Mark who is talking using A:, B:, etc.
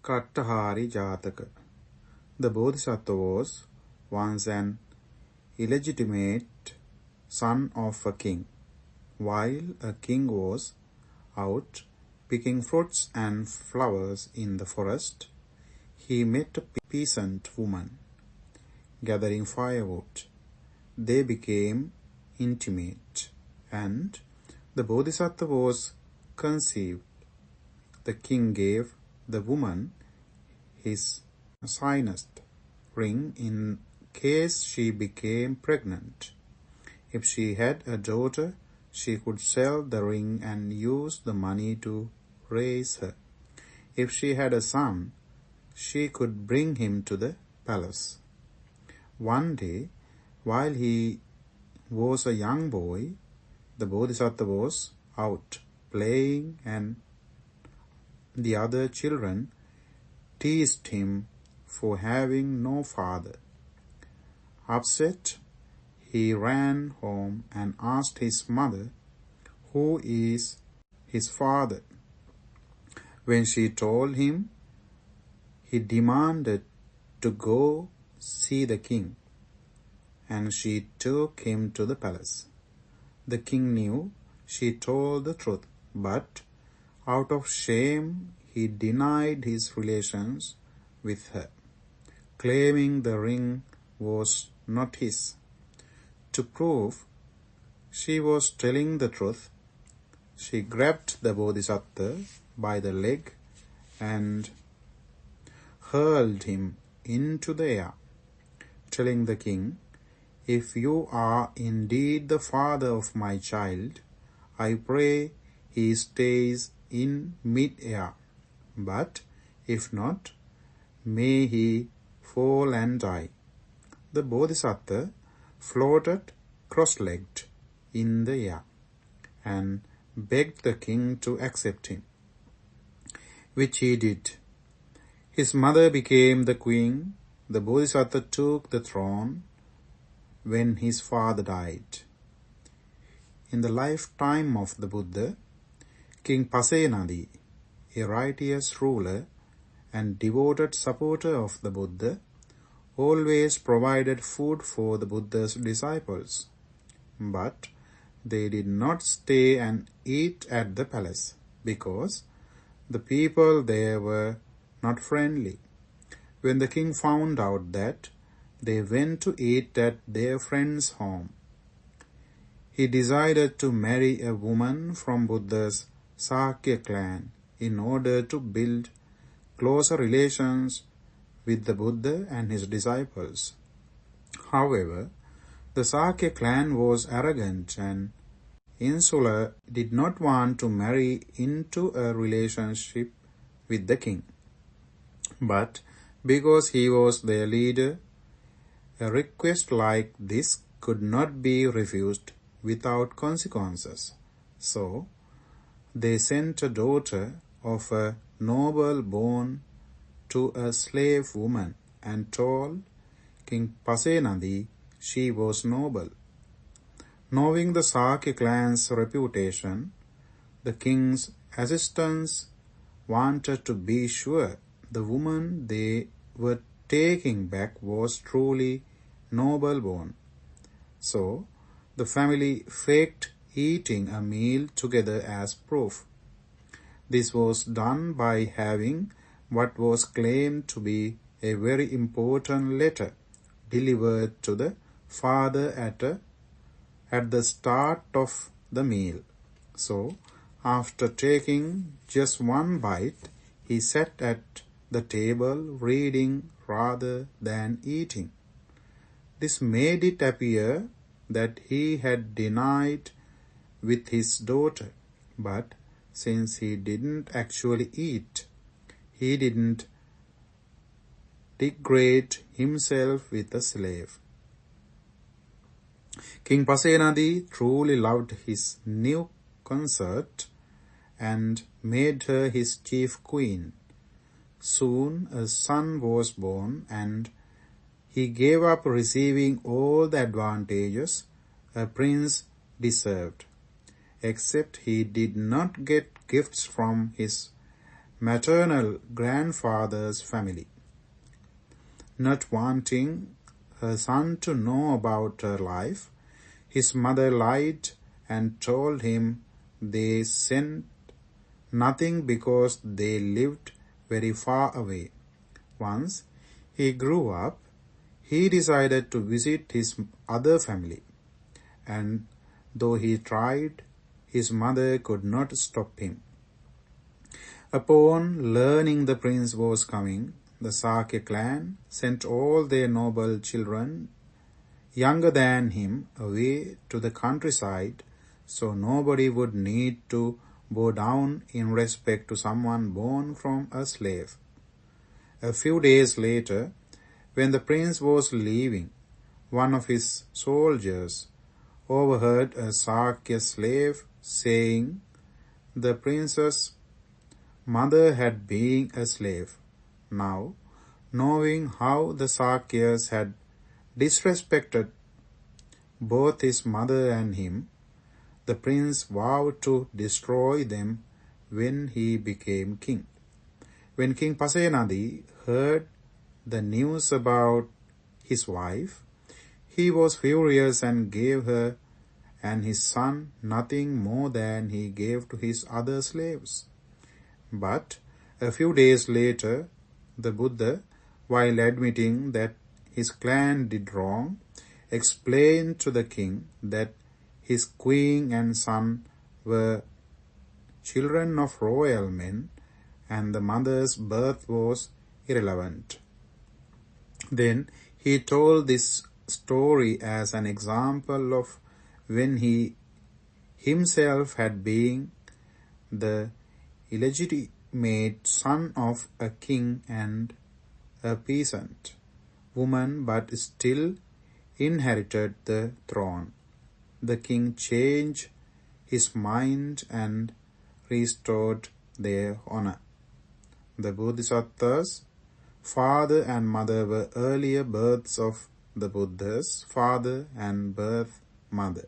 A: Katthahari jathaka. The Bodhisattva was once an illegitimate son of a king. While a king was out picking fruits and flowers in the forest, he met a peasant woman gathering firewood. They became intimate, and the Bodhisattva was conceived. The king gave the woman his signet ring in case she became pregnant. If she had a daughter, she could sell the ring and use the money to raise her. If she had a son, she could bring him to the palace. One day, while he was a young boy, the Bodhisattva was out playing, and the other children teased him for having no father. Upset, he ran home and asked his mother, "Who is his father?" When she told him, he demanded to go see the king, and she took him to the palace. The king knew she told the truth, but out of shame he denied his relations with her, claiming the ring was not his. To prove she was telling the truth, she grabbed the Bodhisattva by the leg and hurled him into the air, telling the king, "If you are indeed the father of my child, I pray he stays in mid-air, but if not, may he fall and die." The Bodhisattva floated cross-legged in the air and begged the king to accept him, which he did. His mother became the queen. The Bodhisattva took the throne when his father died. In the lifetime of the Buddha, King Pasenadi, a righteous ruler and devoted supporter of the Buddha, always provided food for the Buddha's disciples, but they did not stay and eat at the palace because the people there were not friendly. When the king found out that, they went to eat at their friend's home. He decided to marry a woman from Buddha's Sakya clan in order to build closer relations with the Buddha and his disciples. However, the Sakya clan was arrogant and insular, did not want to marry into a relationship with the king. But because he was their leader, a request like this could not be refused without consequences. So, they sent a daughter of a noble born to a slave woman and told King Pasenadi she was noble. Knowing the Sakya clan's reputation, the king's assistants wanted to be sure the woman they were taking back was truly noble born. So, the family faked eating a meal together as proof. This was done by having what was claimed to be a very important letter delivered to the father at the start of the meal. So, after taking just one bite, he sat at the table reading rather than eating. This made it appear that he had denied with his daughter, but since he didn't actually eat, he didn't degrade himself with a slave. King Pasenadi truly loved his new consort and made her his chief queen. Soon a son was born, and he gave up receiving all the advantages a prince deserved, except he did not get gifts from his maternal grandfather's family. Not wanting her son to know about her life, his mother lied and told him they sent nothing because they lived very far away. Once he grew up, he decided to visit his other family, and though he tried, his mother could not stop him. Upon learning the prince was coming, the Sakya clan sent all their noble children younger than him away to the countryside, so nobody would need to bow down in respect to someone born from a slave. A few days later, when the prince was leaving, one of his soldiers overheard a Sakya slave saying the prince's mother had been a slave. Now, knowing how the Sakyas had disrespected both his mother and him, the prince vowed to destroy them when he became king. When King Pasenadi heard the news about his wife, he was furious and gave her and his son nothing more than he gave to his other slaves. But a few days later, the Buddha, while admitting that his clan did wrong, explained to the king that his queen and son were children of royal men and the mother's birth was irrelevant. Then he told this story as an example of when he himself had been the illegitimate son of a king and a peasant woman, but still inherited the throne. The king changed his mind and restored their honor. The Bodhisattva's father and mother were earlier births of the Buddha's father and birth mother.